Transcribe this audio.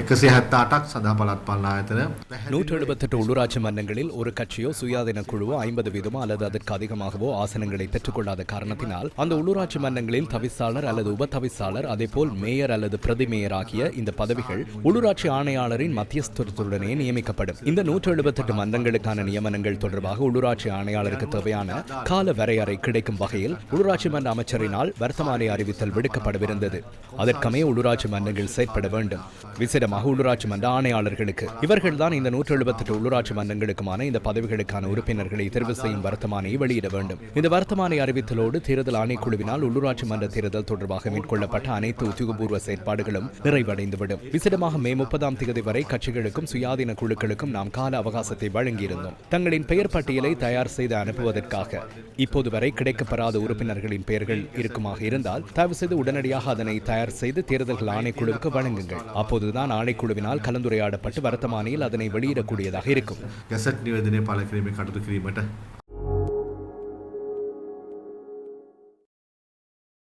සඳහා පළාත් පාලන ආයතන 178 உள்ளூராட்சி மன்றங்களில் ஒரு கட்சியோ சுயாதீன குழுவோ 50% அல்லது அதற்கு அதிகமாகவோ ஆசனங்களை பெற்றுக்கொள்ளாத காரணத்தினால் அந்த உள்ளூராட்சி மன்றங்களில் தவிசாளர் அல்லது உப தவிசாளர் அதேபோல் மேயர் அல்லது பிரதி மேயர் ஆகிய இந்த பதவிகள் உள்ளூராட்சி ஆணையாளரின் மத்தியஸ்தத்துடனே நியமிக்கப்படும். இந்த 178 மன்றங்களுக்கான நியமனங்கள் தொடர்பாக உள்ளூராட்சி ஆணையாளருக்கு தேவையான கால வரையறை கிடைக்கும் வகையில் உள்ளூராட்சி மன்ற அமைச்சரினால் வர்த்தமானி அறிவித்தல் விடுக்கப்படவிருந்தது. அதற்கமே உள்ளூராட்சி மன்றங்கள் செயற்பட வேண்டும். விசேடமாக உள்ளூராட்சி மன்ற ஆணையாளர்களுக்கு இவர்கள்தான் இந்த 178 உள்ளூராட்சி மன்றங்களுக்குமான இந்த பதவிகளுக்கான உறுப்பினர்களை தேர்வு செய்யும் வர்த்தமானியை வெளியிட வேண்டும். இந்த வர்த்தமானி அறிவித்தலோடு தேர்தல் ஆணைக்குழுவினால் உள்ளூராட்சி மன்ற தேர்தல் தொடர்பாக மேற்கொள்ளப்பட்ட அனைத்து உத்தியோகபூர்வ செயற்பாடுகளும் நிறைவடைந்துவிடும். விசேடமாக மே 30ஆம் தேதி வரை கட்சிகளுக்கும் சுயாதீன குழுக்களுக்கும் நாம் கால அவகாசத்தை வழங்கியிருந்தோம். தங்களின் பெயர் பட்டியலை தயார் செய்து அனுப்புவதற்காக இப்போது வரை கிடைக்கப்பெறாத உறுப்பினர்களின் பெயர்கள் இருக்குமாக இருந்தால் தயவு செய்து உடனடியாக அதனை தயார் செய்து தேர்தல்கள் ஆணைக்குழுவுக்கு வழங்குங்கள். அப்போதுதான் ஆணைக்குழுவினால் கலந்துரையாடப்பட்டு வர்த்தமானியில் அதனை வெளியிடக்கூடியதாக இருக்கும். ගැසට් නිවේදනය පළ කිරීමේ කටයුතු කිරීමට